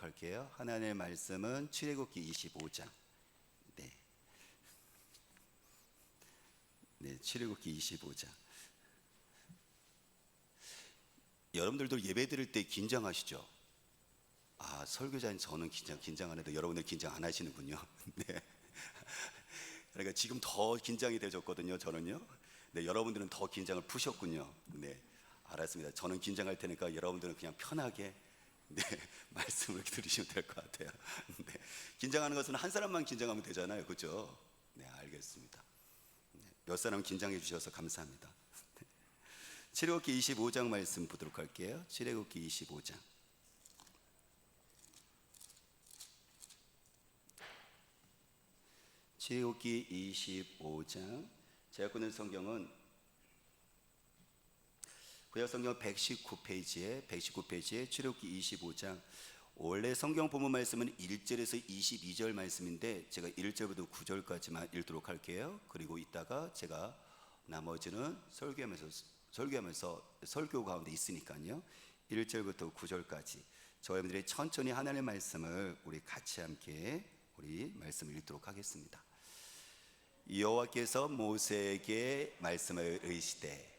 할게요. 하나님의 말씀은 출애굽기 25장. 출애굽기 25장. 여러분들도 예배 드릴 때 긴장하시죠? 설교자인 저는 긴장 안 해도 여러분들 긴장 안 하시는군요. 네. 그러니까 지금 더 긴장이 되셨거든요, 저는요. 네, 여러분들은 더 긴장을 푸셨군요. 네, 알았습니다. 저는 긴장할 테니까 여러분들은 그냥 편하게 말씀을 들으시면 될 것 같아요. 네, 긴장하는 것은 한 사람만 긴장하면 되잖아요, 그렇죠? 네, 알겠습니다. 몇 사람 긴장해 주셔서 감사합니다. 출애굽기 25장 말씀 보도록 할게요. 출애굽기 25장. 출애굽기 25장. 제가 꺼낸 성경은 구약 성경 119페이지에 출애굽기 25장. 원래 성경 본문 말씀은 1절에서 22절 말씀인데 제가 1절부터 9절까지만 읽도록 할게요. 그리고 이따가 제가 나머지는 설교하면서 설교 가운데 있으니까요. 1절부터 9절까지 저희들이 천천히 하나님의 말씀을 우리 같이 함께 우리 말씀을 읽도록 하겠습니다. 여호와께서 모세에게 말씀을 이르시되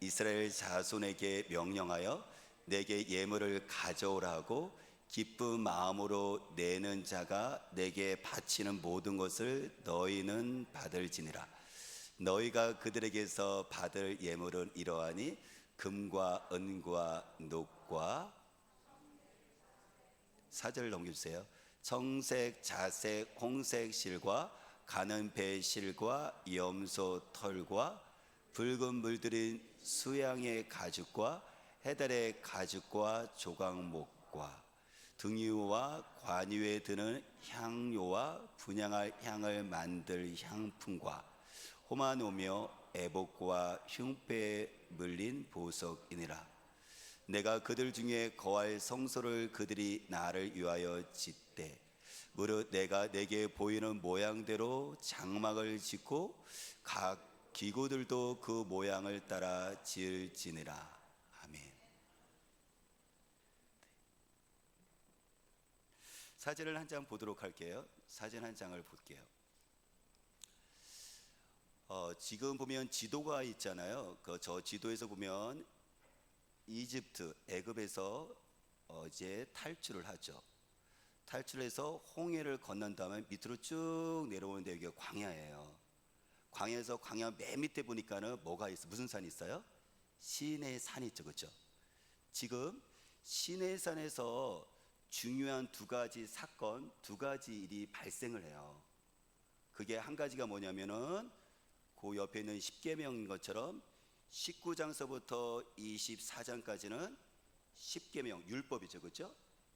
이스라엘 자손에게 명령하여 내게 예물을 가져오라고 기쁜 마음으로 내는 자가 내게 바치는 모든 것을 너희는 받을지니라. 너희가 그들에게서 받을 예물은 이러하니 금과 은과 녹과 4절 넘겨주세요. 청색, 자색, 홍색 실과 가는 배 실과 염소 털과 붉은 물들인 수양의 가죽과 해달의 가죽과 조각목과 등유와 관유에 드는 향료와 분향할 향을 만들 향품과 호마노며 애복과 흉패에 물린 보석이니라. 내가 그들 중에 거할 성소를 그들이 나를 위하여 짓되 무릇 내가 내게 보이는 모양대로 장막을 짓고 각 기구들도 그 모양을 따라 지을지니라. 아멘. 사진을 한 장 보도록 할게요. 사진 한 장을 볼게요. 지금 보면 지도가 있잖아요. 저 지도에서 보면 이집트, 애굽에서 이제 탈출을 하죠. 탈출해서 홍해를 건넌 다음에 밑으로 쭉 내려오는데 여기가 광야예요. 광야에서 광야 맨 밑에 보니까는 뭐가 있어? 무슨 산이 있어요? 시내 산이 있죠, 그렇죠? 지금 시내 산에서 중요한 두 가지 사건, 두 가지 일이 발생을 해요. 그게 한 가지가 뭐냐면은 그 옆에 있는 십계명인 것처럼 19장서부터 24장까지는 십계명, 율법이죠, 그렇죠?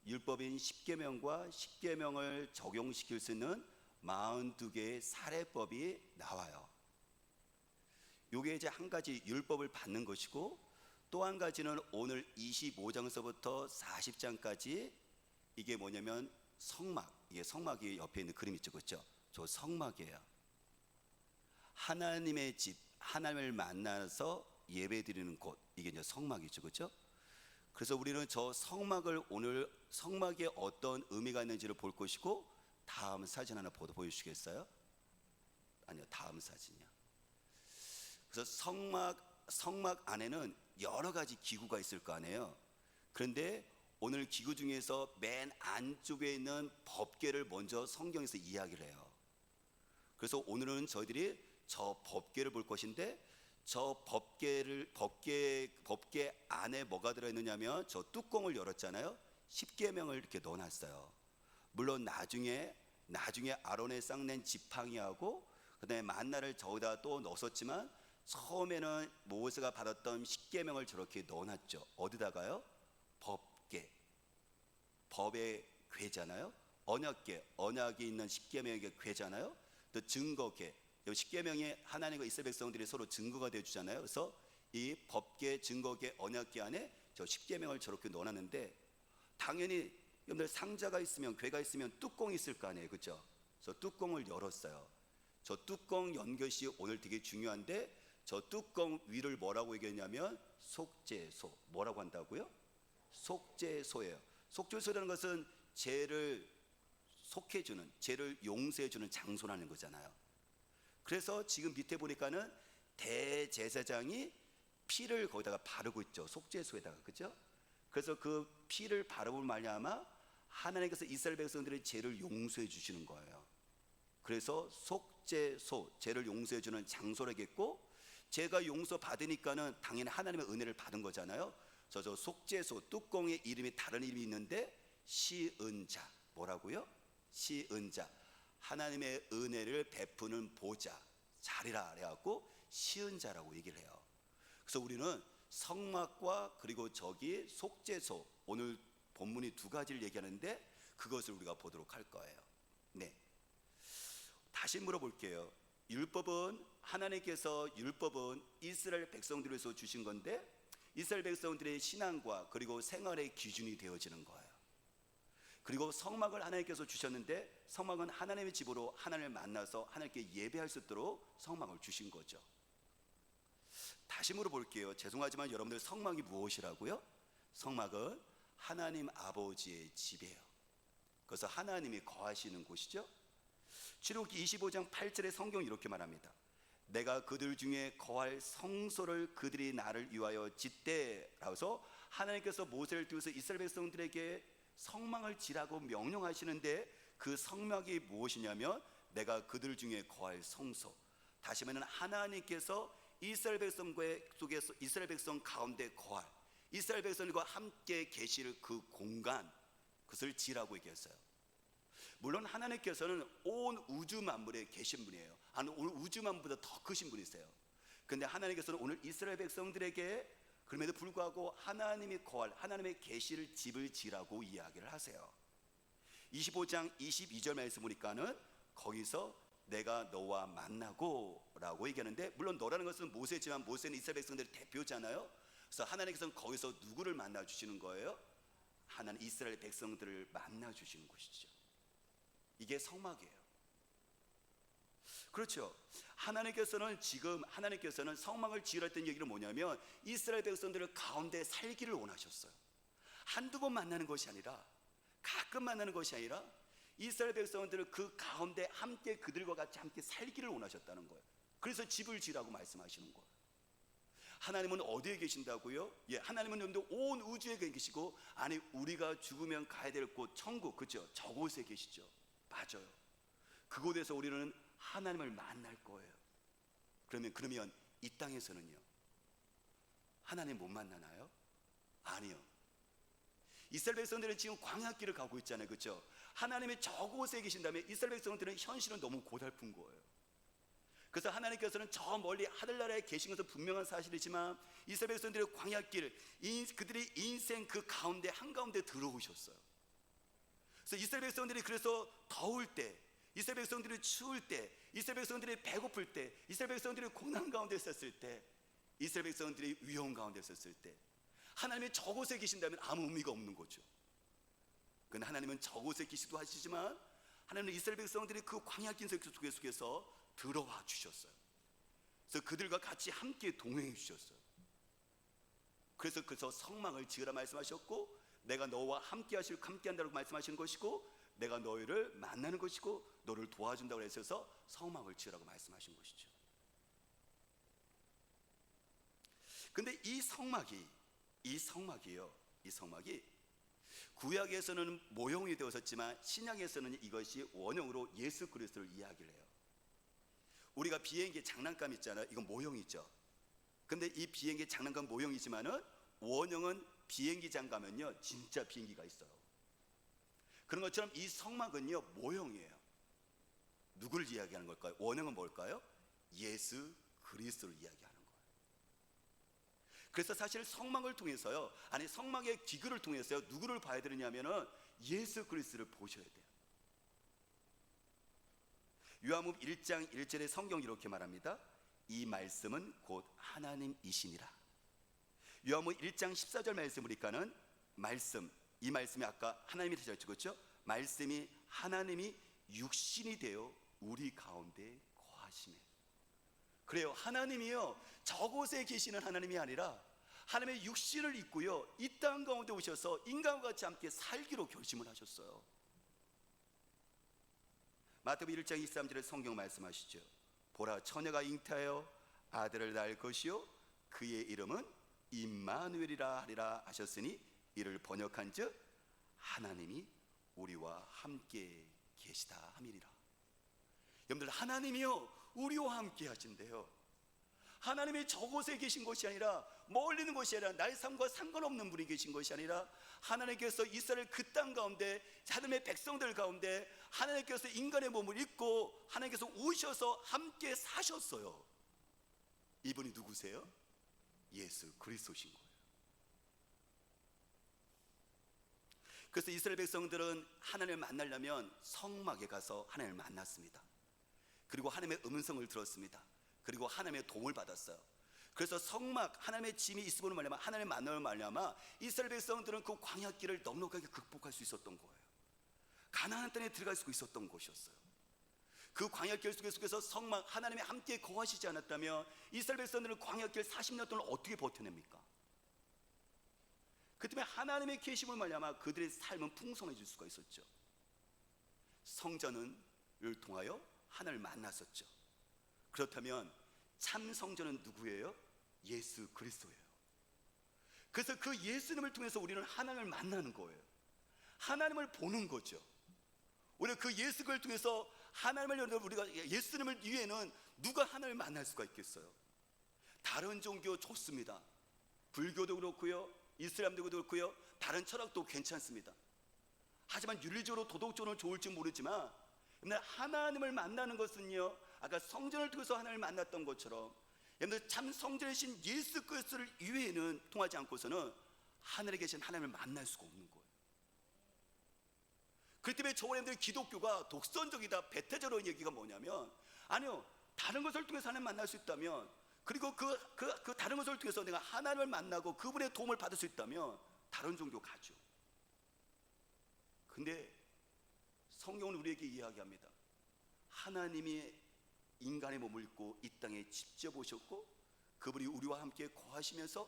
율법인 십계명과 십계명을 적용시킬 수 있는 42개의 사례법이 나와요. 요게 이제 한 가지 율법을 받는 것이고, 또 한 가지는 오늘 25장서부터 40장까지 이게 뭐냐면 성막, 이게 성막이 옆에 있는 그림 있죠, 그렇죠? 저 성막이에요. 하나님의 집, 하나님을 만나서 예배드리는 곳, 이게 이제 성막이죠, 그렇죠? 그래서 우리는 저 성막을 오늘 성막에 어떤 의미가 있는지를 볼 것이고, 다음 사진 하나 보여주시겠어요? 아니요, 다음 사진이요. 그래서 성막 안에는 여러 가지 기구가 있을 거 아니에요. 그런데 오늘 기구 중에서 맨 안쪽에 있는 법궤를 먼저 성경에서 이야기를 해요. 그래서 오늘은 저희들이 저 법궤를 볼 것인데, 저 법궤 안에 뭐가 들어있느냐면 저 뚜껑을 열었잖아요. 십계명을 이렇게 넣어놨어요. 물론 나중에 아론의 쌍낸 지팡이하고 그다음에 만나를 저기다 또 넣었지만, 처음에는 모세가 받았던 십계명을 저렇게 넣어놨죠. 어디다가요? 법궤, 법의 궤잖아요. 언약이 있는 십계명의 궤잖아요. 또 증거궤, 십계명이 하나님과 이스라엘 백성들이 서로 증거가 되어주잖아요. 그래서 이 법궤, 증거궤, 언약궤 안에 저 십계명을 저렇게 넣어놨는데, 당연히 여러분들 상자가 있으면, 궤가 있으면 뚜껑이 있을 거 아니에요, 그렇죠? 그래서 뚜껑을 열었어요. 저 뚜껑 연 것이 오늘 되게 중요한데, 저 뚜껑 위를 뭐라고 얘기했냐면 속죄소. 뭐라고 한다고요? 속죄소예요. 속죄소라는 것은 죄를 속해주는, 죄를 용서해주는 장소라는 거잖아요. 그래서 지금 밑에 보니까는 대제사장이 피를 거기다가 바르고 있죠. 속죄소에다가, 그죠? 그래서 그 피를 바르고 말미암아 하나님께서 이스라엘 백성들의 죄를 용서해 주시는 거예요. 그래서 속죄소, 죄를 용서해 주는 장소라겠고, 죄가 용서 받으니까는 당연히 하나님의 은혜를 받은 거잖아요. 저 속죄소 뚜껑에 이름이 다른 이름이 있는데 시은자, 뭐라고요? 시은자, 하나님의 은혜를 베푸는 보좌, 자리라 그래갖고 시은자라고 얘기를 해요. 그래서 우리는 성막과 그리고 저기 속죄소, 오늘 본문이 두 가지를 얘기하는데 그것을 우리가 보도록 할 거예요. 네, 다시 물어볼게요. 하나님께서 율법은 이스라엘 백성들을 위해서 주신 건데 이스라엘 백성들의 신앙과 그리고 생활의 기준이 되어지는 거예요. 그리고 성막을 하나님께서 주셨는데 성막은 하나님의 집으로 하나님을 만나서 하나님께 예배할 수 있도록 성막을 주신 거죠. 다시 물어볼게요. 죄송하지만 여러분들, 성막이 무엇이라고요? 성막은 하나님 아버지의 집이에요. 그래서 하나님이 거하시는 곳이죠. 출애굽기 25장 8절에 성경이 이렇게 말합니다. 내가 그들 중에 거할 성소를 그들이 나를 위하여 짓되, 라고서 하나님께서 모세를 통해서 이스라엘 백성들에게 성막을 지라고 명령하시는데 그 성막이 무엇이냐면 내가 그들 중에 거할 성소. 다시 말하면 하나님께서 이스라엘 백성 속에서, 이스라엘 백성 가운데 거할, 이스라엘 백성과 함께 계실 그 공간, 그것을 지라고 얘기했어요. 물론 하나님께서는 온 우주 만물에 계신 분이에요. 오늘 우주 만물보다 더 크신 분이세요. 근데 하나님께서는 오늘 이스라엘 백성들에게 그럼에도 불구하고 하나님이 거할, 하나님의 계실 집을 지라고 이야기를 하세요. 25장 22절 말씀 보니까는 거기서 내가 너와 만나고 라고 얘기하는데, 물론 너라는 것은 모세지만 모세는 이스라엘 백성들의 대표잖아요. 그래서 하나님께서는 거기서 누구를 만나 주시는 거예요? 하나님 이스라엘 백성들을 만나 주시는 곳이죠. 이게 성막이에요. 그렇죠. 하나님께서는 성막을 지으라 했던 얘기는 뭐냐면 이스라엘 백성들을 가운데 살기를 원하셨어요. 한두 번 만나는 것이 아니라, 가끔 만나는 것이 아니라 이스라엘 백성들을 그 가운데 함께 그들과 같이 함께 살기를 원하셨다는 거예요. 그래서 집을 지으라고 말씀하시는 거예요. 하나님은 어디에 계신다고요? 예, 하나님은 여러분들 온 우주에 계시고, 아니 우리가 죽으면 가야 될 곳 천국, 그렇죠? 저곳에 계시죠. 맞아요. 그곳에서 우리는 하나님을 만날 거예요. 그러면 이 땅에서는요, 하나님 못 만나나요? 아니요. 이스라엘 백성들은 지금 광야길을 가고 있잖아요, 그렇죠? 하나님이 저곳에 계신다면 이스라엘 백성들은 현실은 너무 고달픈 거예요. 그래서 하나님께서는 저 멀리 하늘나라에 계신 것은 분명한 사실이지만 이스라엘 백성들의 광야길, 그들의 인생 그 가운데 한가운데 들어오셨어요. 그래서 이스라엘 백성들이 그래서 더울 때, 이스라엘 백성들이 추울 때, 이스라엘 백성들이 배고플 때, 이스라엘 백성들이 고난 가운데 있었을 때, 이스라엘 백성들이 위험 가운데 있었을 때 하나님이 저곳에 계신다면 아무 의미가 없는 거죠. 그런데 하나님은 저곳에 계시기도 하시지만 하나님은 이스라엘 백성들이 그 광야길 속에서 들어와 주셨어요. 그래서 그들과 같이 함께 동행해 주셨어요. 그래서 성막을 지으라 말씀하셨고, 내가 너와 함께한다고 말씀하시는 것이고, 내가 너희를 만나는 것이고 너를 도와준다고 해서 성막을 지으라고 말씀하신 것이죠. 근데 이 성막이 구약에서는 모형이 되었었지만 신약에서는 이것이 원형으로 예수 그리스도를 이야기를 해요. 우리가 비행기 장난감 있잖아요. 이건 모형이죠. 근데 이 비행기 장난감 모형이지만은 원형은 비행기장 가면요 진짜 비행기가 있어요. 그런 것처럼 이 성막은요 모형이에요. 누구를 이야기하는 걸까요? 원형은 뭘까요? 예수 그리스도를 이야기하는 거예요. 그래서 사실 성막을 통해서요, 아니 성막의 기구를 통해서요, 누구를 봐야 되느냐면은 예수 그리스도를 보셔야 돼요. 요한복음 1장 1절에 성경이 이렇게 말합니다. 이 말씀은 곧 하나님이시니라. 요한복음 1장 14절 말씀 보니까는 이 말씀이 아까 하나님이 되셨죠, 그렇죠? 말씀이 하나님이 육신이 되어 우리 가운데 거하시네. 그래요. 하나님이요 저곳에 계시는 하나님이 아니라 하나님의 육신을 입고요, 이 땅 가운데 오셔서 인간과 같이 함께 살기로 결심을 하셨어요. 마태복음 1장 23절에 성경 말씀하시죠. 보라, 처녀가 잉태하여 아들을 낳을 것이요 그의 이름은 임마누엘이라 하리라 하셨으니 이를 번역한즉 하나님이 우리와 함께 계시다 함이리라. 여러분들, 하나님이요 우리와 함께 하신대요. 하나님이 저곳에 계신 것이 아니라, 멀리 있는 것이 아니라, 나의 삶과 상관없는 분이 계신 것이 아니라, 하나님께서 이스라엘 그 땅 가운데, 하나님의 백성들 가운데 하나님께서 인간의 몸을 입고 하나님께서 오셔서 함께 사셨어요. 이분이 누구세요? 예수 그리스도신 거예요. 그래서 이스라엘 백성들은 하나님을 만나려면 성막에 가서 하나님을 만났습니다. 그리고 하나님의 음성을 들었습니다. 그리고 하나님의 도움을 받았어요. 그래서 성막, 하나님의 짐이 있음으로 말미암아, 하나님을 만남으로 말미암아 이스라엘 백성들은 그 광야길을 넉넉하게 극복할 수 있었던 거예요. 가나안 땅에 들어갈 수 있었던 곳이었어요. 그 광야길 속에서 성막, 하나님이 함께 거하시지 않았다면 이스라엘 백성들은 광야길 40년 동안 어떻게 버텨냅니까? 그 때문에 하나님의 계심을 말미암아 그들의 삶은 풍성해질 수가 있었죠. 성전을 통하여 하나님을 만났었죠. 그렇다면 참 성전은 누구예요? 예수 그리스도예요. 그래서 그 예수님을 통해서 우리는 하나님을 만나는 거예요. 하나님을 보는 거죠. 우리가 그 예수를 통해서 하나님을, 우리가 예수님을 위해는 누가 하나님을 만날 수가 있겠어요? 다른 종교 좋습니다. 불교도 그렇고요, 이슬람도 그렇고요, 다른 철학도 괜찮습니다. 하지만 윤리적으로 도덕적으로 좋을지 모르지만 하나님을 만나는 것은요, 아까 성전을 통해서 하나님을 만났던 것처럼 여러분들 참 성전이신 예수 그리스도를 이외에는 통하지 않고서는 하늘에 계신 하나님을 만날 수가 없는 거예요. 그렇기 때문에 저와 여러분들 기독교가 독선적이다, 배타적인 얘기가 뭐냐면, 아니요, 다른 것을 통해서 하나님을 만날 수 있다면, 그리고 그 다른 것을 통해서 내가 하나님을 만나고 그분의 도움을 받을 수 있다면 다른 종교 가죠. 근데 성경은 우리에게 이야기합니다. 하나님이 인간의 몸을 입고 이 땅에 직접 오셨고 그분이 우리와 함께 거하시면서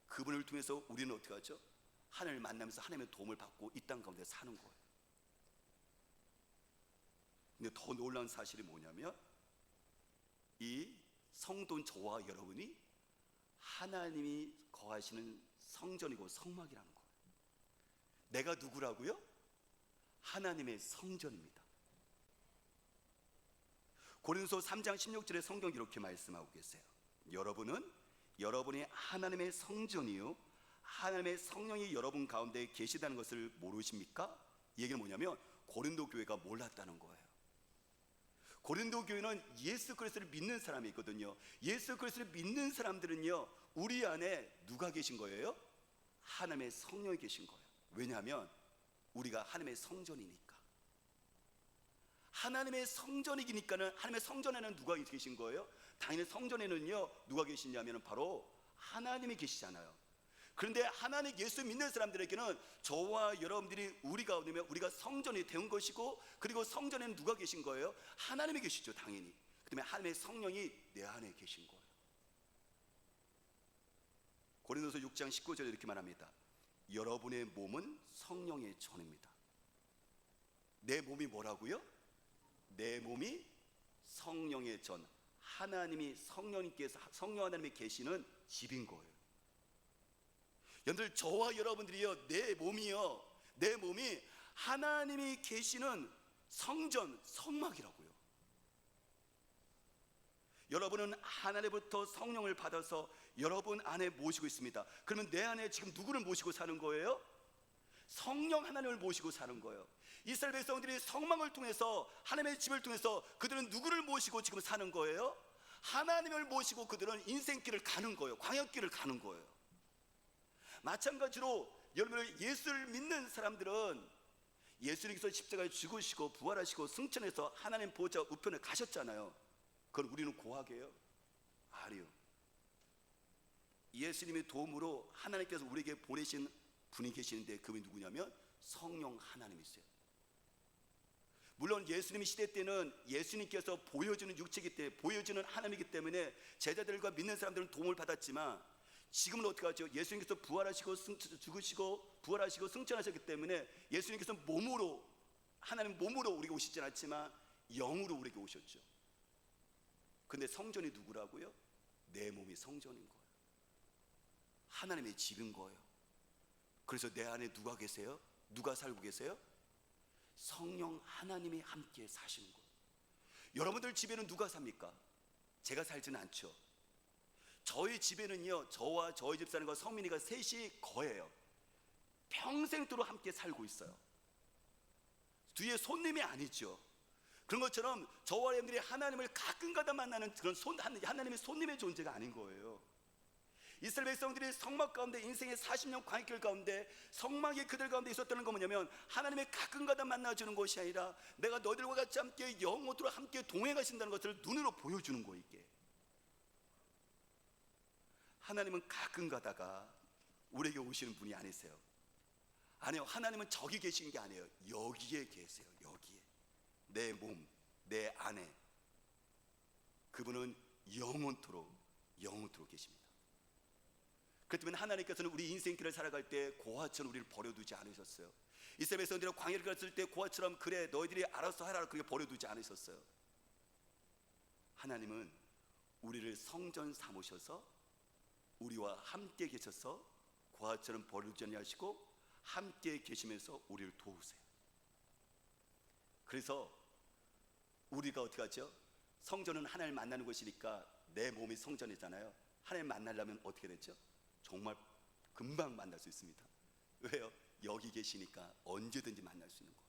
그분을 통해서 우리는 어떻게 하죠? 하나님을 만나면서 하나님의 도움을 받고 이 땅 가운데 사는 거예요. 근데 더 놀라운 사실이 뭐냐면, 이 성도인 저와 여러분이 하나님이 거하시는 성전이고 성막이라는 거예요. 내가 누구라고요? 하나님의 성전입니다. 고린도서 3장 16절에 성경이 이렇게 말씀하고 계세요. 여러분은 여러분이 하나님의 성전이요 하나님의 성령이 여러분 가운데 계시다는 것을 모르십니까? 이 얘기는 뭐냐면 고린도 교회가 몰랐다는 거예요. 고린도 교회는 예수 그리스도를 믿는 사람이 있거든요. 예수 그리스도를 믿는 사람들은요, 우리 안에 누가 계신 거예요? 하나님의 성령이 계신 거예요. 왜냐하면 우리가 하나님의 성전이니까. 하나님의 성전이니까는, 하나님의 성전에는 누가 계신 거예요? 당연히 성전에는요 누가 계시냐면 바로 하나님이 계시잖아요. 그런데 하나님 예수 믿는 사람들에게는 저와 여러분들이 우리가 오면 우리가 성전이 된 것이고, 그리고 성전에는 누가 계신 거예요? 하나님이 계시죠, 당연히. 그 때문에 하나님의 성령이 내 안에 계신 거예요. 고린도서 6장 19절에 이렇게 말합니다. 여러분의 몸은 성령의 전입니다. 내 몸이 뭐라고요? 내 몸이 성령의 전, 하나님이 성령님께서, 성령 하나님이 계시는 집인 거예요. 여러분들, 저와 여러분들이요, 내 몸이 하나님이 계시는 성전, 성막이라고요. 여러분은 하나님부터 성령을 받아서 여러분 안에 모시고 있습니다. 그러면 내 안에 지금 누구를 모시고 사는 거예요? 성령 하나님을 모시고 사는 거예요. 이스라엘 백성들이 성막을 통해서, 하나님의 집을 통해서 그들은 누구를 모시고 지금 사는 거예요? 하나님을 모시고 그들은 인생길을 가는 거예요. 광야길을 가는 거예요. 마찬가지로 여러분, 예수를 믿는 사람들은 예수님께서 십자가에 죽으시고 부활하시고 승천해서 하나님 보좌 우편에 가셨잖아요. 그걸 우리는 고하게요? 아니요. 예수님의 도움으로 하나님께서 우리에게 보내신 분이 계시는데, 그분이 누구냐면 성령 하나님이세요. 물론 예수님 시대 때는 예수님께서 보여주는 육체이기 때문에, 보여주는 하나님이기 때문에 제자들과 믿는 사람들은 도움을 받았지만, 지금은 어떻게 하죠? 예수님께서 부활하시고 죽으시고 부활하시고 승천하셨기 때문에 예수님께서 몸으로, 하나님 몸으로 우리에게 오시진 않지만 영으로 우리에게 오셨죠. 근데 성전이 누구라고요? 내 몸이 성전인 거예요. 하나님의 집인 거예요. 그래서 내 안에 누가 계세요? 누가 살고 계세요? 성령 하나님이 함께 사시는 거예요. 여러분들 집에는 누가 삽니까? 제가 살지는 않죠. 저희 집에는요, 저와 저희 집사람과 성민이가 셋이 거예요. 평생도록 함께 살고 있어요. 뒤에 손님이 아니죠. 그런 것처럼 저와 여러분들이 하나님을 가끔가다 만나는 그런 하나님의 손님의 존재가 아닌 거예요. 이스라엘 백성들이 성막 가운데, 인생의 40년 광야길 가운데 성막이 그들 가운데 있었다는 건 뭐냐면, 하나님의 가끔가다 만나주는 것이 아니라 내가 너희들과 같이 함께 영원토록 함께 동행하신다는 것을 눈으로 보여주는 거예요. 이게 하나님은 가끔 가다가 우리에게 오시는 분이 아니세요. 아니요, 하나님은 저기 계신 게 아니에요. 여기에 계세요. 여기에, 내 몸, 내 안에. 그분은 영원토록 계십니다. 그렇기 때문에 하나님께서는 우리 인생길을 살아갈 때 고아처럼 우리를 버려두지 않으셨어요. 이스라엘 백성들이 광야를 갔을 때 고아처럼 그래 너희들이 알아서 하라 그렇게 버려두지 않으셨어요. 하나님은 우리를 성전 삼으셔서 우리와 함께 계셔서 고아처럼 버려두지 아니하시고 함께 계시면서 우리를 도우세요. 그래서 우리가 어떻게 하죠? 성전은 하나님을 만나는 곳이니까 내 몸이 성전이잖아요. 하나님 만나려면 어떻게 되죠? 정말 금방 만날 수 있습니다. 왜요? 여기 계시니까 언제든지 만날 수 있는 거예요.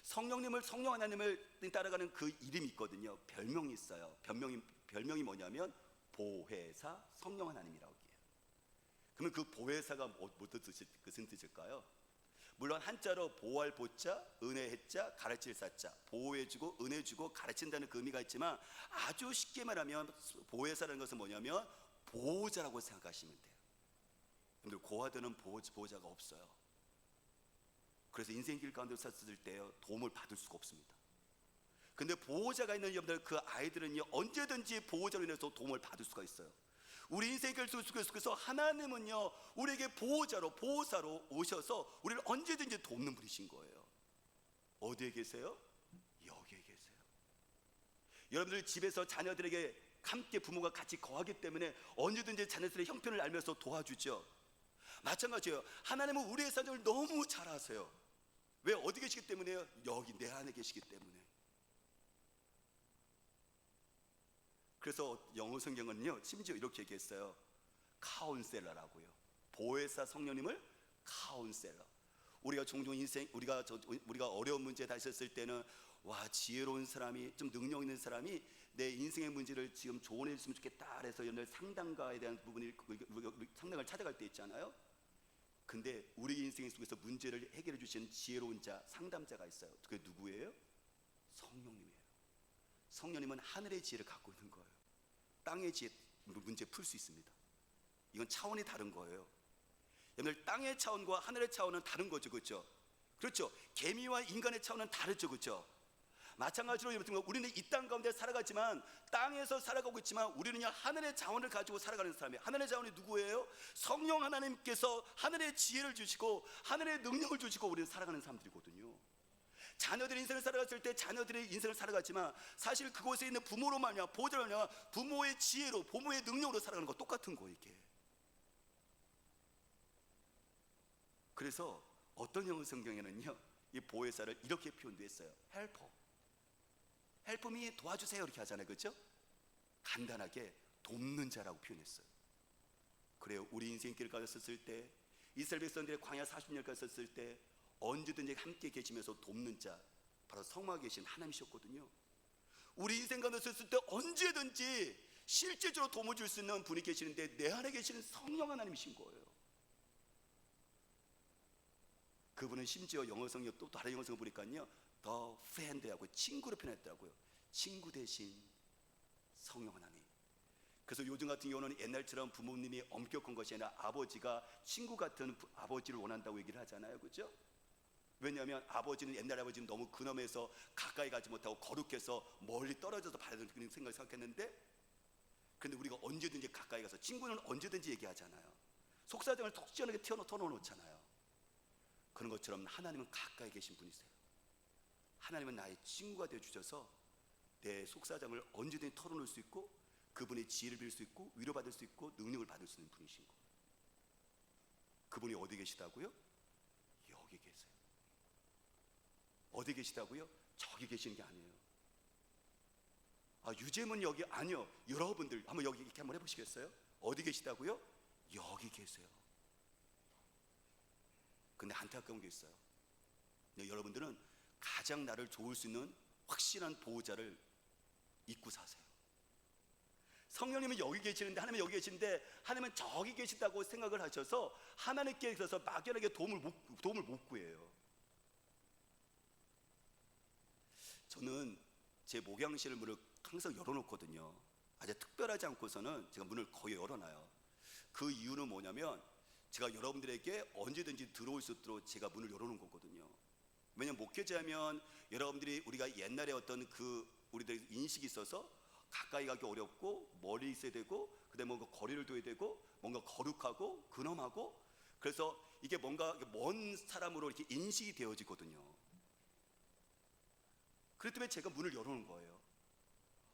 성령 하나님을 따라가는 그 이름이 있거든요. 별명이 있어요. 별명이 뭐냐면 보혜사 성령 하나님이라고 해요. 그러면 그 보혜사가 무슨 뜻일까요? 물론 한자로 보호할 보자, 은혜의 자, 가르칠 사자, 보호해주고 은혜주고 가르친다는 그 의미가 있지만, 아주 쉽게 말하면 보혜사라는 것은 뭐냐면 보호자라고 생각하시면 돼요. 여러분들 고아들은 보호자가 없어요. 그래서 인생길 가운데 섰을 때 도움을 받을 수가 없습니다. 근데 보호자가 있는 여러분들, 그 아이들은요 언제든지 보호자로 인해서 도움을 받을 수가 있어요. 우리 인생길 속에서 하나님은요 우리에게 보호사로 오셔서 우리를 언제든지 돕는 분이신 거예요. 어디에 계세요? 여기에 계세요. 여러분들 집에서 자녀들에게 함께 부모가 같이 거하기 때문에 언제든지 자녀들의 형편을 알면서 도와주죠. 마찬가지예요. 하나님은 우리의 사정을 너무 잘 아세요. 왜? 어디 계시기 때문에요? 여기 내 안에 계시기 때문에. 그래서 영어 성경은요 심지어 이렇게 얘기했어요. 카운셀러라고요. 보혜사 성령님을 카운셀러. 우리가 종종 우리가 어려운 문제에 다했을 때는, 와, 지혜로운 사람이, 좀 능력 있는 사람이 내 인생의 문제를 지금 조언해 줬으면 좋겠다 그래서 여러분들 상담가에 대한 부분이 상담을 찾아갈 때 있잖아요. 근데 우리 인생 속에서 문제를 해결해 주시는 지혜로운 자, 상담자가 있어요. 그게 누구예요? 성령님이에요. 성령님은 하늘의 지혜를 갖고 있는 거예요. 땅의 지혜 문제 풀 수 있습니다. 이건 차원이 다른 거예요. 여러분들, 땅의 차원과 하늘의 차원은 다른 거죠. 그렇죠? 그렇죠. 개미와 인간의 차원은 다르죠. 그렇죠? 마찬가지로 여러분, 우리는 이 땅 가운데 살아가지만, 땅에서 살아가고 있지만 우리는 하늘의 자원을 가지고 살아가는 사람이에요. 하늘의 자원이 누구예요? 성령 하나님께서 하늘의 지혜를 주시고 하늘의 능력을 주시고 우리는 살아가는 사람들이거든요. 자녀들의 인생을 살아갔을 때 자녀들의 인생을 살아갔지만, 사실 그곳에 있는 부모로 말미암아, 보호자로 말미암아 부모의 지혜로, 부모의 능력으로 살아가는 거 똑같은 거예요. 이게. 그래서 어떤 영어 성경에는요 이 보혜사를 이렇게 표현도 했어요. 헬퍼미 도와주세요 이렇게 하잖아요. 그렇죠? 간단하게 돕는 자라고 표현했어요. 그래요. 우리 인생길을 가졌을 때, 이스라엘 백성들의 광야 40년을 가졌을 때 언제든지 함께 계시면서 돕는 자, 바로 성막에 계신 하나님이셨거든요. 우리 인생 가운데 있을 때 언제든지 실제적으로 도움을 줄 수 있는 분이 계시는데, 내 안에 계시는 성령 하나님이신 거예요. 그분은 심지어 영어 성경, 또 다른 영어 성경 보니까요 더 프렌드하고 친구로 표현했더라고요. 친구 대신 성령 하나님. 그래서 요즘 같은 경우는 옛날처럼 부모님이 엄격한 것이 아니라 아버지가 친구 같은 아버지를 원한다고 얘기를 하잖아요. 그렇죠? 왜냐하면 옛날 아버지는 너무 근엄해서 가까이 가지 못하고 거룩해서 멀리 떨어져서 바라는 그런 생각을 생각했는데, 그런데 우리가 언제든지 가까이 가서, 친구는 언제든지 얘기하잖아요. 속사정을 톡 시원하게 털어놓잖아요. 그런 것처럼 하나님은 가까이 계신 분이세요. 하나님은 나의 친구가 되어주셔서 내 속사정을 언제든지 털어놓을 수 있고, 그분의 지혜를 빌 수 있고, 위로받을 수 있고, 능력을 받을 수 있는 분이신 거예요. 그분이 어디 계시다고요? 여기 계세요. 어디 계시다고요? 저기 계시는 게 아니에요. 유재문 여기, 아니요, 여러분들 한번 여기 이렇게 한번 해보시겠어요? 어디 계시다고요? 여기 계세요. 근데 안타까운 게 있어요. 여러분들은 가장 나를 도울 수 있는 확실한 보호자를 잊고 사세요. 성령님은 여기 계시는데, 하나님은 여기 계시는데, 하나님은 저기 계시다고 생각을 하셔서 하나님께 있어서 막연하게 도움을 못 구해요. 저는 제 목양실 문을 항상 열어놓거든요. 아주 특별하지 않고서는 제가 문을 거의 열어놔요. 그 이유는 뭐냐면, 제가 여러분들에게 언제든지 들어올 수 있도록 제가 문을 열어놓은 거거든요. 왜냐면 목회자면 여러분들이, 우리가 옛날에 어떤 우리들의 인식이 있어서 가까이 가기 어렵고, 멀리 있어야 되고, 그다음에 뭔가 거리를 둬야 되고, 뭔가 거룩하고 근엄하고, 그래서 이게 뭔가 먼 사람으로 이렇게 인식이 되어지거든요. 그렇기 때문에 제가 문을 열어놓은 거예요.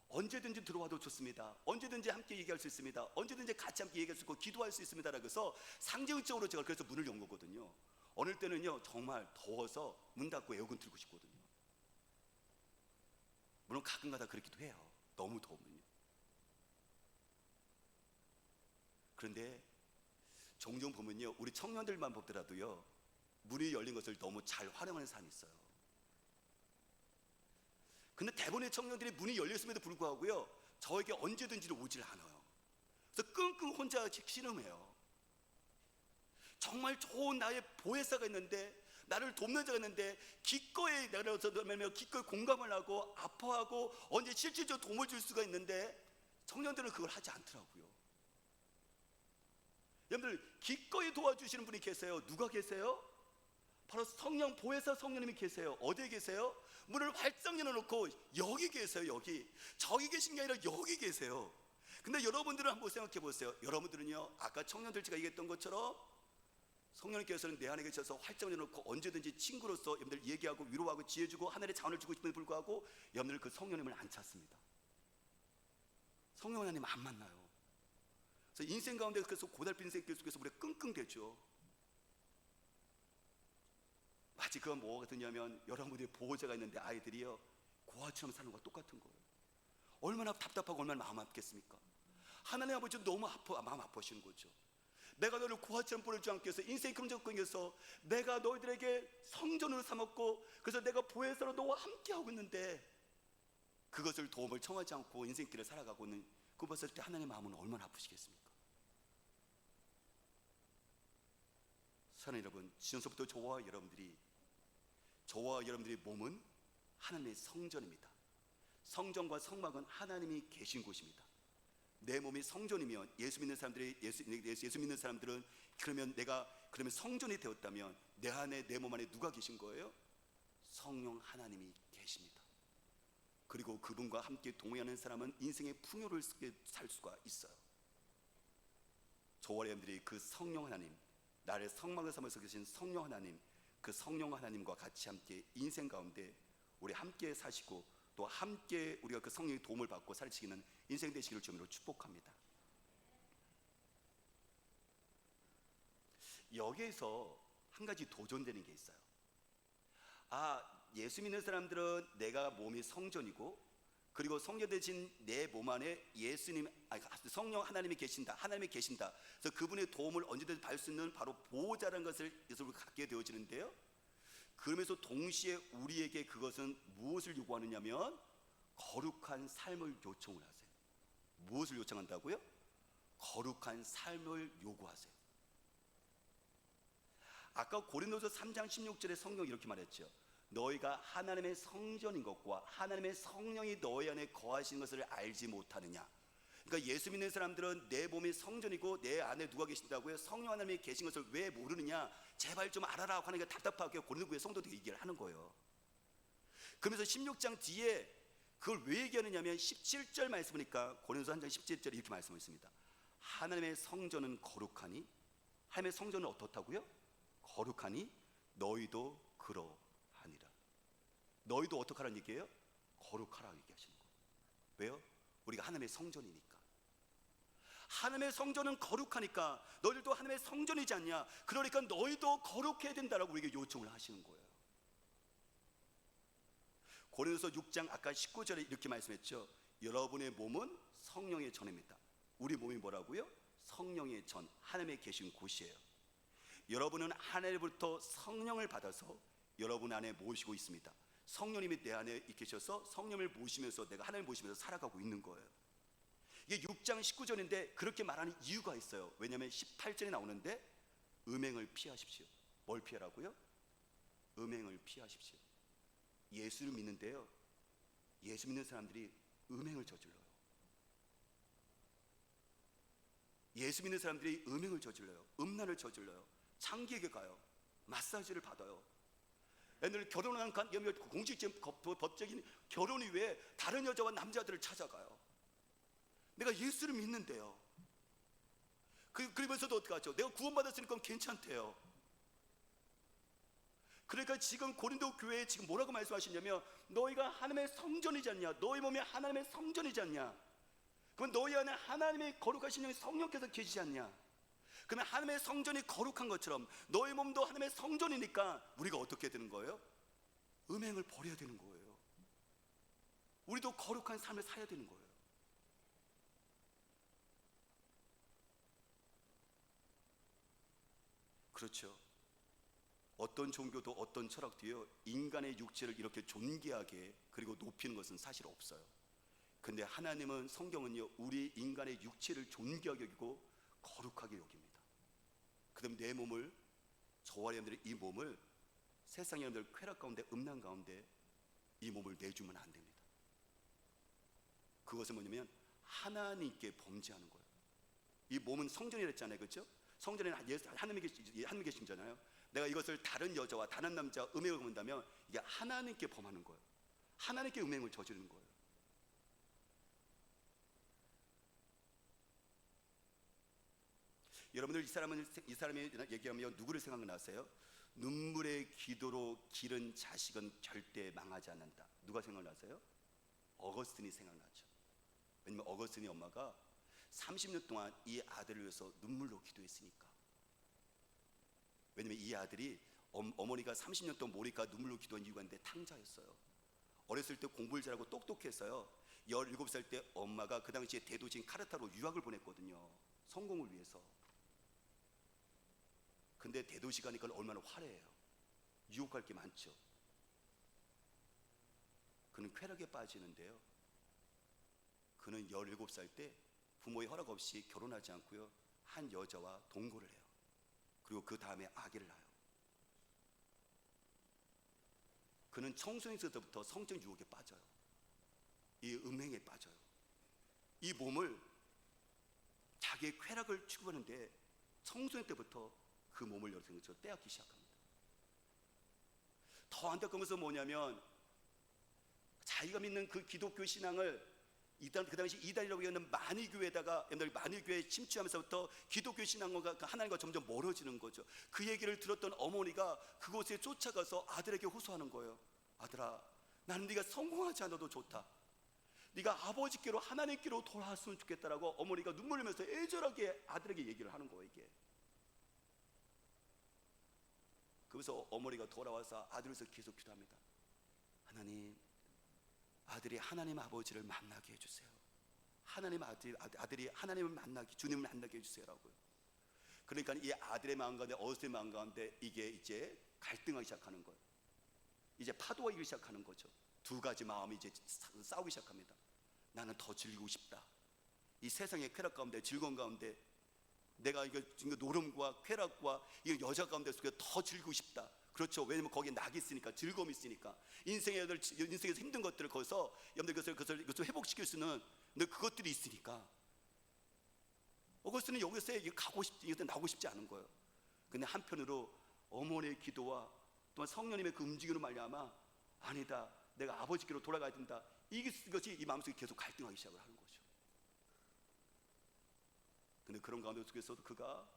언제든지 들어와도 좋습니다. 언제든지 함께 얘기할 수 있습니다. 언제든지 같이 함께 얘기할 수 있고 기도할 수 있습니다. 그래서 상징적으로 제가 그래서 문을 연 거거든요. 어느 때는요, 정말 더워서 문 닫고 에어컨 틀고 싶거든요. 물론 가끔가다 그렇기도 해요. 너무 더우면요. 그런데 종종 보면요, 우리 청년들만 보더라도요, 문이 열린 것을 너무 잘 활용하는 사람이 있어요. 근데 대부분의 청년들이 문이 열렸음에도 불구하고요, 저에게 언제든지 오질 않아요. 그래서 끙끙 혼자 신음해요. 정말 좋은 나의 보혜사가 있는데, 나를 돕는 자가 있는데, 기꺼이 공감을 하고 아파하고 언제 실질적으로 도움을 줄 수가 있는데, 청년들은 그걸 하지 않더라고요. 여러분들, 기꺼이 도와주시는 분이 계세요. 누가 계세요? 바로 성령, 보혜사 성령님이 계세요. 어디에 계세요? 문을 활짝 열어놓고 여기 계세요. 여기. 저기 계신 게 아니라 여기 계세요. 근데 여러분들은 한번 생각해 보세요. 여러분들은요, 아까 청년들 제가 얘기했던 것처럼 성령님께서는 내 안에 계셔서 활짝 열어놓고 언제든지 친구로서 여러분들 얘기하고 위로하고 지혜주고 하늘의 자원을 주고 싶음에 불구하고 여러분들 그 성령님을 안 찾습니다. 성령 하나님 안 만나요. 그래서 인생 가운데 그래서 고달픈 인생 속에서 우리가 끙끙대죠. 마치 그건 뭐가 같으냐면, 여러분들이 보호자가 있는데 아이들이요, 고아처럼 사는 거와 똑같은 거예요. 얼마나 답답하고 얼마나 마음 아프겠습니까? 하나님 아버지 너무 마음 아프시는 거죠. 내가 너를 고아처럼 보내지 않기 위해서, 인생의 그런 접근에서 내가 너희들에게 성전으로 삼았고, 그래서 내가 보혜사로 너와 함께하고 있는데 그것을 도움을 청하지 않고 인생길을 살아가고 있는 그 봤을 때 하나님의 마음은 얼마나 아프시겠습니까? 사랑하는 여러분, 지금서부터 저와 여러분들의 몸은 하나님의 성전입니다. 성전과 성막은 하나님이 계신 곳입니다. 내 몸이 성전이면 예수 믿는 사람들은 그러면 성전이 되었다면 내 안에, 내 몸 안에 누가 계신 거예요? 성령 하나님이 계십니다. 그리고 그분과 함께 동행하는 사람은 인생의 풍요롭게 살 수가 있어요. 저와 여러분들이 그 성령 하나님, 나를 성막을 삼아서 계신 성령 하나님, 그 성령 하나님과 같이 함께 인생 가운데 우리 함께 사시고, 또 함께 우리가 그 성령의 도움을 받고 살아지는 인생 되시기를 주님으로 축복합니다. 여기에서 한 가지 도전되는 게 있어요. 예수 믿는 사람들은 내가 몸이 성전이고, 그리고 성전 대신 내 몸 안에 성령 하나님이 계신다. 그래서 그분의 도움을 언제든지 받을 수 있는 바로 보호자라는 것을 갖게 되어지는데요. 그러면서 동시에 우리에게 그것은 무엇을 요구하느냐면 거룩한 삶을 요청을 하세요. 무엇을 요청한다고요? 거룩한 삶을 요구하세요. 아까 고린도서 3장 16절에 성경이 이렇게 말했죠. 너희가 하나님의 성전인 것과 하나님의 성령이 너희 안에 거하시는 것을 알지 못하느냐. 그러니까 예수 믿는 사람들은 내 몸이 성전이고 내 안에 누가 계신다고요? 성령 하나님이 계신 것을 왜 모르느냐. 제발 좀 알아라 하는 게 답답하게 고린도 교회 성도들이 얘기를 하는 거예요. 그러면서 16장 뒤에 그걸 왜 얘기하느냐면 17절 말씀 보니까 고린도서 1장 17절에 이렇게 말씀하셨습니다. 하나님의 성전은 거룩하니, 하나님의 성전은 어떻다고요? 거룩하니 너희도 그러하니라. 너희도 어떻게 하라는 얘기예요? 거룩하라 얘기하시는 거예요. 왜요? 우리가 하나님의 성전이니까. 하나님의 성전은 거룩하니까 너희들도 하나님의 성전이지 않냐, 그러니까 너희도 거룩해야 된다라고 우리에게 요청을 하시는 거예요. 고린도서 6장 아까 19절에 이렇게 말씀했죠. 여러분의 몸은 성령의 전입니다. 우리 몸이 뭐라고요? 성령의 전, 하나님의 계신 곳이에요. 여러분은 하나님으로부터 성령을 받아서 여러분 안에 모시고 있습니다. 성령님이 내 안에 계셔서 성령을 모시면서 내가 하나님을 모시면서 살아가고 있는 거예요. 이게 6장 19절인데 그렇게 말하는 이유가 있어요. 왜냐하면 18절에 나오는데 음행을 피하십시오. 뭘 피하라고요? 음행을 피하십시오. 예수를 믿는데요, 예수 믿는 사람들이 음행을 저질러요. 예수 믿는 사람들이 음행을 저질러요. 음란을 저질러요. 창기에게 가요. 마사지를 받아요. 애들 결혼한 공식적인 법적인 결혼 이후에 다른 여자와 남자들을 찾아가요. 내가 예수를 믿는데요. 그러면서도 어떻게 하죠? 내가 구원받았으니까 괜찮대요. 그러니까 지금 고린도 교회에 지금 뭐라고 말씀하시냐면, 너희가 하나님의 성전이지 않냐, 너희 몸이 하나님의 성전이지 않냐, 그럼 너희 안에 하나님의 거룩하신 성령께서 계시지 않냐. 그러면 하나님의 성전이 거룩한 것처럼 너희 몸도 하나님의 성전이니까 우리가 어떻게 되는 거예요? 음행을 버려야 되는 거예요. 우리도 거룩한 삶을 살아야 되는 거예요. 그렇죠. 어떤 종교도 어떤 철학도요, 인간의 육체를 이렇게 존귀하게 그리고 높이는 것은 사실 없어요. 근데 하나님은, 성경은요, 우리 인간의 육체를 존귀하게 여기고 거룩하게 여깁니다. 그럼 내 몸을, 저와 여러분들의 이 몸을 세상 여러분들 쾌락 가운데, 음란 가운데 이 몸을 내주면 안 됩니다. 그것은 뭐냐면 하나님께 범죄하는 거예요. 이 몸은 성전이라 했잖아요, 그렇죠? 성전에는 하나님이 계시잖아요. 내가 이것을 다른 여자와 다른 남자와 음행을 본다면 이게 하나님께 범하는 거예요. 하나님께 음행을 저지르는 거예요. 여러분들 이 사람이 얘기하면 누구를 생각나세요? 눈물의 기도로 기른 자식은 절대 망하지 않는다. 누가 생각나세요? 어거스틴이 생각나죠. 왜냐면 어거스틴의 엄마가 30년 동안 이 아들을 위해서 눈물로 기도했으니까. 왜냐면 이 아들이, 어머니가 30년 동안 모니까 눈물로 기도한 이유가 있는데 탕자였어요. 어렸을 때 공부를 잘하고 똑똑했어요. 17살 때 엄마가 그 당시에 대도시인 카르타로 유학을 보냈거든요. 성공을 위해서. 근데 대도시 가니까 얼마나 화려해요. 유혹할 게 많죠. 그는 쾌락에 빠지는데요, 그는 17살 때 부모의 허락 없이 결혼하지 않고요, 한 여자와 동거를 해요. 그리고 그 다음에 아기를 낳아요. 그는 청소년 때부터 성적 유혹에 빠져요. 이 음행에 빠져요. 이 몸을, 자기의 쾌락을 추구하는데 청소년 때부터 그 몸을 여러분들 빼앗기 시작합니다. 더 안타까운 것은 뭐냐면, 자기가 믿는 그 기독교 신앙을 그 당시 이단이라고 하는 만이교회에다가, 만이교회에 침투하면서부터 기독교 신앙과 하나님과 점점 멀어지는 거죠. 그 얘기를 들었던 어머니가 그곳에 쫓아가서 아들에게 호소하는 거예요. 아들아, 나는 네가 성공하지 않아도 좋다. 네가 아버지께로, 하나님께로 돌아왔으면 좋겠다라고 어머니가 눈물 흘리면서 애절하게 아들에게 얘기를 하는 거예요. 이게. 그래서 어머니가 돌아와서 아들을 위해서 계속 기도합니다. 하나님, 아들이 하나님 아버지를 만나게 해주세요. 하나님 아들이 하나님을 만나게, 주님을 만나게 해주세요라고요. 그러니까 이 아들의 마음 가운데, 어렸을 마음 가운데 이게 이제 갈등하기 시작하는 거예요. 이제 파도가 일기 시작하는 거죠. 두 가지 마음이 이제 싸우기 시작합니다. 나는 더 즐기고 싶다. 이 세상의 쾌락 가운데, 즐거움 가운데 내가 이거 노름과 쾌락과 이 여자 가운데 속에 더 즐기고 싶다. 그렇죠. 왜냐면 거기에 낙이 있으니까, 즐거움이 있으니까. 인생에서 힘든 것들을 거기서 여러분들 그것을 회복시킬 수 있는 그것들이 있으니까. 어거스틴은 여기서 이것에 나오고 싶지 않은 거예요. 근데 한편으로 어머니의 기도와 또한 성령님의 그 움직임으로 말미암아, 아니다, 내가 아버지께로 돌아가야 된다. 이것이 이 마음속에 계속 갈등하기 시작을 하는 거죠. 근데 그런 가운데 속에서도 그가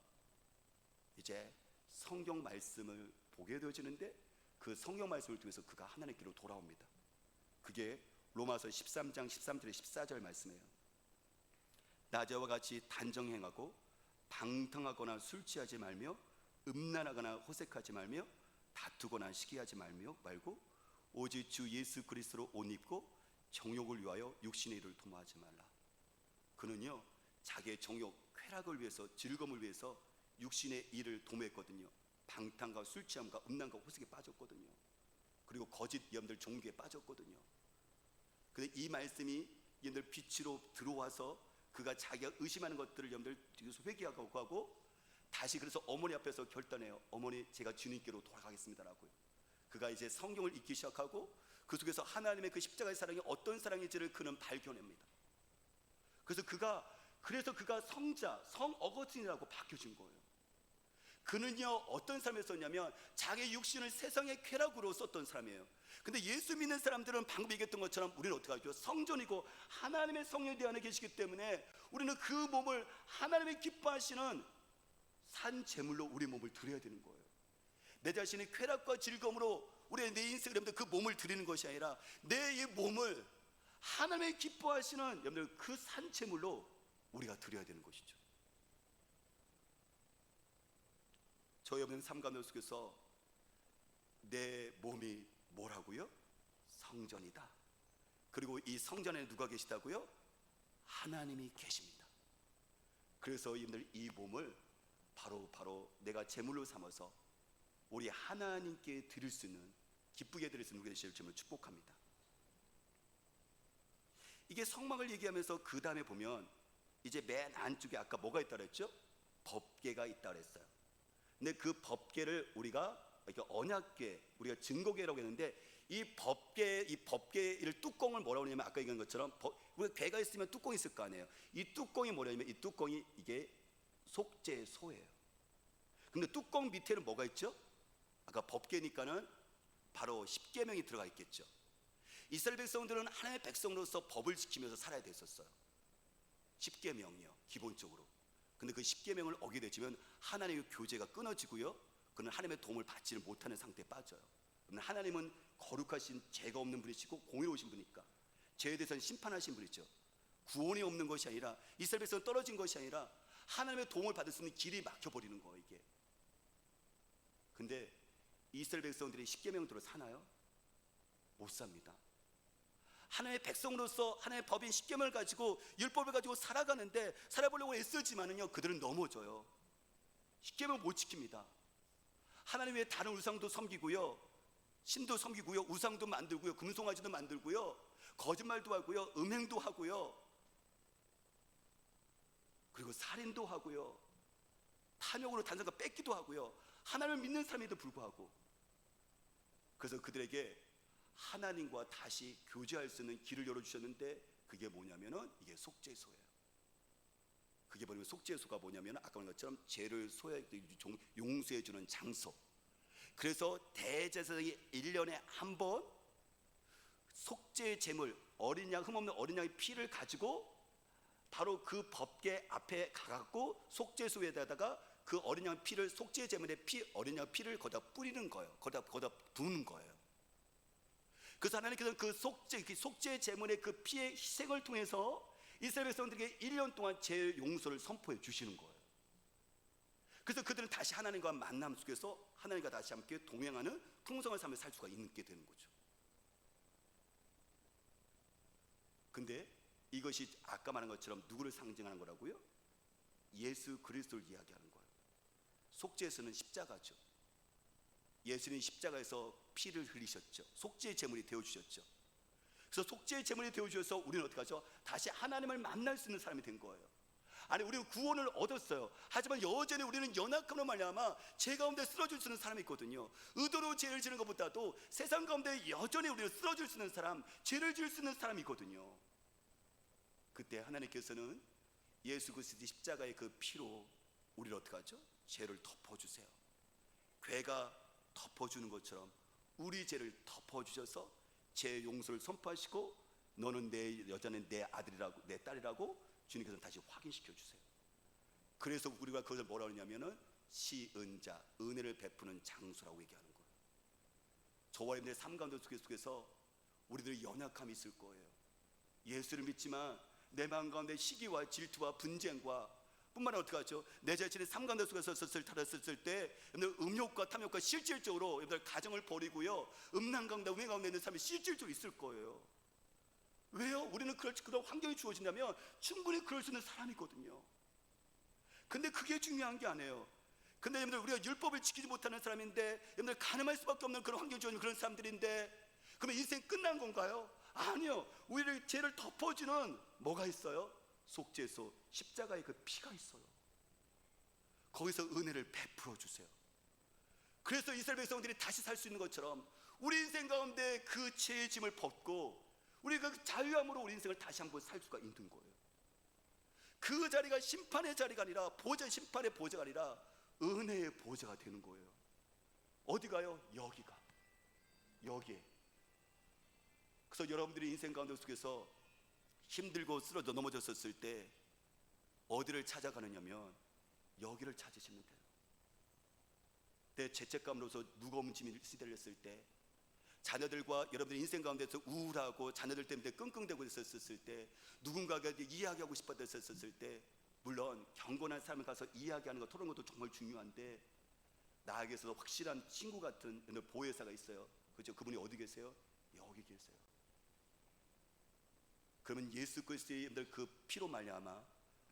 이제 성경 말씀을 보게 되어지는데 그 성경 말씀을 통해서 그가 하나님께로 돌아옵니다. 그게 로마서 13장 13절에 14절 말씀이에요. 낮에와 같이 단정행하고 방탕하거나 술 취하지 말며 음란하거나 호색하지 말며 다투거나 시기하지 말고 오직 주 예수 그리스도로 옷 입고 정욕을 위하여 육신의 일을 도모하지 말라. 그는요 자기의 정욕, 쾌락을 위해서, 즐거움을 위해서 육신의 일을 도모했거든요. 방탕과 술 취함과 음란과 호색에 빠졌거든요. 그리고 거짓 여러분들 종교에 빠졌거든요. 근데 이 말씀이 여러분들 빛으로 들어와서 그가 자기가 의심하는 것들을 여러분들 회개하고 하고 다시 그래서 어머니 앞에서 결단해요. 어머니, 제가 주님께로 돌아가겠습니다라고요. 그가 이제 성경을 읽기 시작하고 그 속에서 하나님의 그 십자가의 사랑이 어떤 사랑인지를 그는 발견합니다. 그래서 그가 성자, 성 어거스틴이라고 바뀌어진 거예요. 그는요 어떤 사람이었었냐면 자기 육신을 세상의 쾌락으로 썼던 사람이에요. 근데 예수 믿는 사람들은 방금 얘기했던 것처럼 우리는 어떻게 하죠? 성전이고 하나님의 성령이 안에 계시기 때문에 우리는 그 몸을 하나님의 기뻐하시는 산 제물로 우리 몸을 드려야 되는 거예요. 내 자신의 쾌락과 즐거움으로 우리의 내 인생을 그 몸을 드리는 것이 아니라 내 이 몸을 하나님의 기뻐하시는 여러분들 그 산 제물로 우리가 드려야 되는 것이죠. 저 여러분 삶 가운데 속에서 내 몸이 뭐라고요? 성전이다. 그리고 이 성전에 누가 계시다고요? 하나님이 계십니다. 그래서 여러분들 이 몸을 바로 내가 제물로 삼아서 우리 하나님께 드릴 수 있는, 기쁘게 드릴 수 있는 우리의 제물을 축복합니다. 이게 성막을 얘기하면서 그 다음에 보면 이제 맨 안쪽에 아까 뭐가 있다 그랬죠? 법궤가 있다 그랬어요. 근데 그 법궤를 우리가 이렇게 언약궤, 우리가 증거궤라고 했는데 이 법궤를 뚜껑을 뭐라고 하냐면 아까 얘기한 것처럼 우리가 궤가 있으면 뚜껑이 있을 거 아니에요. 이 뚜껑이 뭐냐면 이 뚜껑이 이게 속죄소예요. 근데 뚜껑 밑에는 뭐가 있죠? 아까 법궤니까는 바로 십계명이 들어가 있겠죠. 이스라엘 백성들은 하나님의 백성으로서 법을 지키면서 살아야 됐었어요. 십계명이요, 기본적으로. 근데 그 십계명을 어기게 되면 하나님의 교제가 끊어지고요, 그는 하나님의 도움을 받지를 못하는 상태에 빠져요. 하나님은 거룩하신 죄가 없는 분이시고 공의로우신 분이니까 죄에 대해서는 심판하신 분이죠. 구원이 없는 것이 아니라, 이스라엘 백성은 떨어진 것이 아니라 하나님의 도움을 받을 수 있는 길이 막혀버리는 거예요, 이게. 근데 이스라엘 백성들이 십계명대로 사나요? 못 삽니다. 하나님의 백성으로서 하나님의 법인 십계명을 가지고, 율법을 가지고 살아가는데, 살아보려고 애쓰지만은요 그들은 넘어져요. 십계명을 못 지킵니다. 하나님 외에 다른 우상도 섬기고요, 신도 섬기고요, 우상도 만들고요, 금송아지도 만들고요, 거짓말도 하고요, 음행도 하고요, 그리고 살인도 하고요, 탐욕으로 다른 사람과 뺏기도 하고요, 하나님을 믿는 사람에도 불구하고. 그래서 그들에게 하나님과 다시 교제할 수 있는 길을 열어주셨는데, 그게 뭐냐면은 이게 속죄소예요. 그게 뭐냐면, 속죄소가 뭐냐면 아까 말한 것처럼 죄를 용서해주는 장소. 그래서 대제사장이 1년에 한 번 속죄 제물, 어린 양, 흠없는 어린 양의 피를 가지고 바로 그 법궤 앞에 가갖고 속죄소에다가 그 어린 양 피를, 속죄 제물의 피, 어린 양 피를 거기다 뿌리는 거예요. 거기다 부는 거예요. 그래서 하나님께서는 그 속죄 제물의 그 피의 희생을 통해서 이스라엘 백성들에게 1년 동안 죄 용서를 선포해 주시는 거예요. 그래서 그들은 다시 하나님과 만남 속에서 하나님과 다시 함께 동행하는 풍성한 삶을 살 수가 있게 되는 거죠. 근데 이것이 아까 말한 것처럼 누구를 상징하는 거라고요? 예수 그리스도를 이야기하는 거예요. 속죄에서는 십자가죠. 예수님이 십자가에서 피를 흘리셨죠. 속죄의 제물이 되어주셨죠. 그래서 속죄의 제물이 되어주셔서 우리는 어떻게 하죠? 다시 하나님을 만날 수 있는 사람이 된 거예요. 아니, 우리는 구원을 얻었어요. 하지만 여전히 우리는 연약함으로 말미암아 죄 가운데 쓰러질 수 있는 사람이 있거든요. 의도로 죄를 지는 것보다도 세상 가운데 여전히 우리는 쓰러질 수 있는 사람, 죄를 지을 수 있는 사람이 있거든요. 그때 하나님께서는 예수 그리스도의 십자가의 그 피로 우리를 어떻게 하죠? 죄를 덮어주세요. 괴가 덮어주는 것처럼 우리 죄를 덮어주셔서 제 용서를 선포하시고 너는 내 여자는 내 아들이라고 내 딸이라고 주님께서 다시 확인시켜 주세요. 그래서 우리가 그것을 뭐라고 하냐면은 시은자, 은혜를 베푸는 장소라고 얘기하는 거예요. 저와 여러분들의 삶 가운데 속에서 우리들의 연약함이 있을 거예요. 예수를 믿지만 내 마음 가운데 시기와 질투와 분쟁과 뿐만 아니라 어떻게 하죠? 내 자신의 삶 가운데 속에서 살았을 때 음욕과 탐욕과 실질적으로 여러분들 가정을 버리고요, 음란 가운데 음행 가운데 있는 삶이 실질적으로 있을 거예요. 왜요? 우리는 그런 환경이 주어진다면 충분히 그럴 수 있는 사람이거든요. 근데 그게 중요한 게 아니에요. 근데 여러분들 우리가 율법을 지키지 못하는 사람인데, 여러분들 가늠할 수밖에 없는 그런 환경이 주어진 그런 사람들인데, 그러면 인생 끝난 건가요? 아니요. 우리를 죄를 덮어주는 뭐가 있어요? 속죄소, 십자가의 그 피가 있어요. 거기서 은혜를 베풀어 주세요. 그래서 이스라엘 백성들이 다시 살 수 있는 것처럼 우리 인생 가운데 그 죄의 짐을 벗고 우리가 그 자유함으로 우리 인생을 다시 한번 살 수가 있는 거예요. 그 자리가 심판의 자리가 아니라 심판의 보좌가 아니라 은혜의 보좌가 되는 거예요. 어디가요? 여기에. 그래서 여러분들이 인생 가운데 속에서 힘들고 쓰러져 넘어졌었을 때 어디를 찾아가느냐면 여기를 찾으시면 돼요. 내 죄책감으로서 무거운 짐이 시달렸을 때, 자녀들과 여러분들 인생 가운데서 우울하고 자녀들 때문에 끙끙대고 있었을 때, 누군가가 이야기하고 싶었을 때, 물론 경건한 삶을 가서 이야기하는 것, 토론하는 것도 정말 중요한데, 나에게서 확실한 친구 같은 보혜사가 있어요. 그죠? 그분이 어디 계세요? 여기 계세요. 그러면 예수 그리스도의 그 피로 말미암아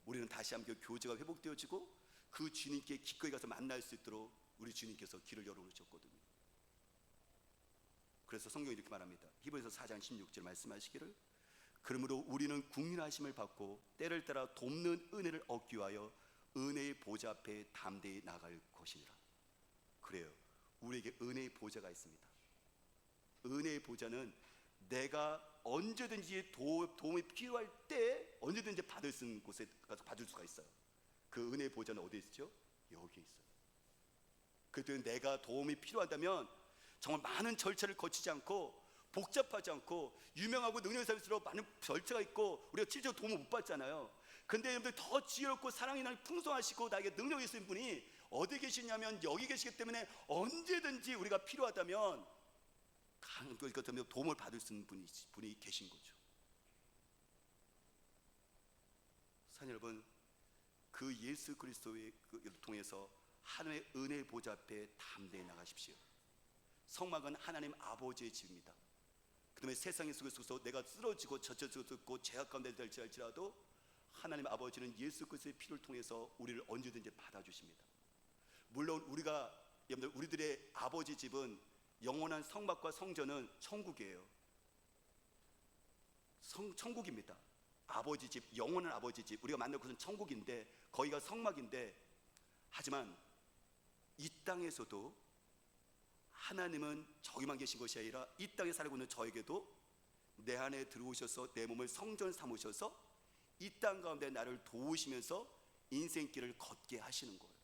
우리는 다시 한번 교제가 회복되어지고 그 주님께 기꺼이 가서 만날 수 있도록 우리 주님께서 길을 열어놓으셨거든요. 그래서 성경이 이렇게 말합니다. 히브리서 4장 16절 말씀하시기를, 그러므로 우리는 국민하심을 받고 때를 따라 돕는 은혜를 얻기 위하여 은혜의 보좌 앞에 담대히 나갈 것이니라. 그래요. 우리에게 은혜의 보좌가 있습니다. 은혜의 보좌는 내가 언제든지 도움이 필요할 때 언제든지 받을 수 있는 곳에 가서 받을 수가 있어요. 그 은혜의 보좌는 어디에 있죠? 여기에 있어요. 그래도 내가 도움이 필요하다면 정말 많은 절차를 거치지 않고 복잡하지 않고 유명하고 능력있을수록 많은 절차가 있고 우리가 실제로 도움을 못 받잖아요. 근데 여러분들 더 지혜롭고 사랑이 풍성하시고 나에게 능력이 있으신 분이 어디 계시냐면 여기 계시기 때문에 언제든지 우리가 필요하다면 도움을 받을 수 있는 분이 계신 거죠. 사랑하는 여러분, 그 예수 그리스도를 통해서 하나님의 은혜의 보좌 앞에 담대히 나가십시오. 성막은 하나님 아버지의 집입니다. 그 다음에 세상의 속에서 내가 쓰러지고 젖어지고 죄악 가운데 될지라도 하나님 아버지는 예수 그리스도의 피를 통해서 우리를 언제든지 받아주십니다. 물론 우리들의 아버지 집은 영원한 성막과 성전은 천국이에요. 천국입니다. 아버지 집, 영원한 아버지 집, 우리가 만날 곳은 천국인데 거기가 성막인데, 하지만 이 땅에서도 하나님은 저기만 계신 것이 아니라 이 땅에 살고 있는 저에게도 내 안에 들어오셔서 내 몸을 성전 삼으셔서 이 땅 가운데 나를 도우시면서 인생길을 걷게 하시는 거예요.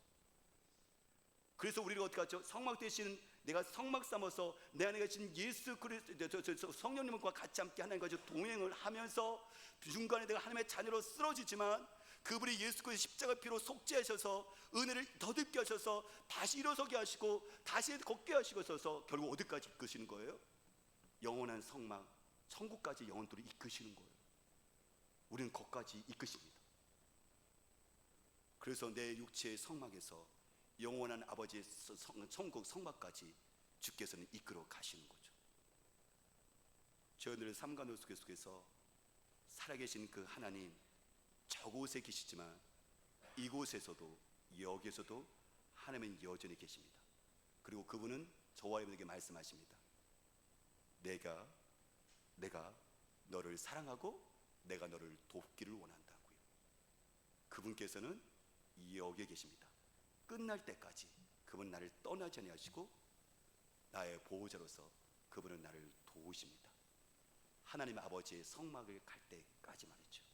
그래서 우리가 어떻게 하죠? 성막 대신 내가 성막 삼아서 내 안에 계신 예수 그리스도 성령님과 같이 함께 하나님과 동행을 하면서 중간에 내가 하나님의 자녀로 쓰러지지만 그분이 예수 그리스도의 십자가 피로 속죄하셔서 은혜를 더듬게 하셔서 다시 일어서게 하시고 다시 걷게 하시고서 결국 어디까지 이끄시는 거예요? 영원한 성막, 천국까지 영원토로 이끄시는 거예요. 우리는 거기까지 이끄십니다. 그래서 내 육체의 성막에서 영원한 아버지의 천국 성막까지 주께서는 이끌어 가시는 거죠. 저희들의 삶 가운데 속에서 살아계신 그 하나님, 저곳에 계시지만 이곳에서도 여기에서도 하나님은 여전히 계십니다. 그리고 그분은 저와 여러분에게 말씀하십니다. 내가 너를 사랑하고 내가 너를 돕기를 원한다고요. 그분께서는 여기에 계십니다. 끝날 때까지 그분은 나를 떠나지 아니하시고 나의 보호자로서 그분은 나를 도우십니다. 하나님 아버지의 성막을 갈 때까지 말이죠.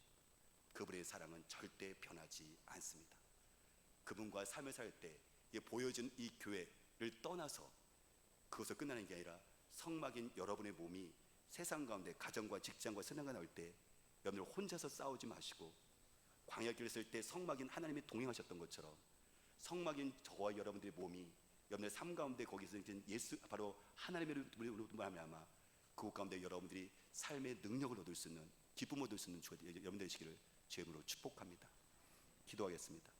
그분의 사랑은 절대 변하지 않습니다. 그분과 삶을 살 때 보여진 이 교회를 떠나서 그것을 끝나는 게 아니라 성막인 여러분의 몸이 세상 가운데 가정과 직장과 세상과 나올 때 여러분들 혼자서 싸우지 마시고 광야 길을 쓸 때 성막인 하나님이 동행하셨던 것처럼 성막인 저와 여러분들의 몸이 여러분들의 삶 가운데 거기서 예수 바로 하나님의 말미암아 그곳 가운데 여러분들이 삶의 능력을 얻을 수 있는 기쁨을 얻을 수 있는 주가 여러분들 되시기를 주의 이름으로 축복합니다. 기도하겠습니다.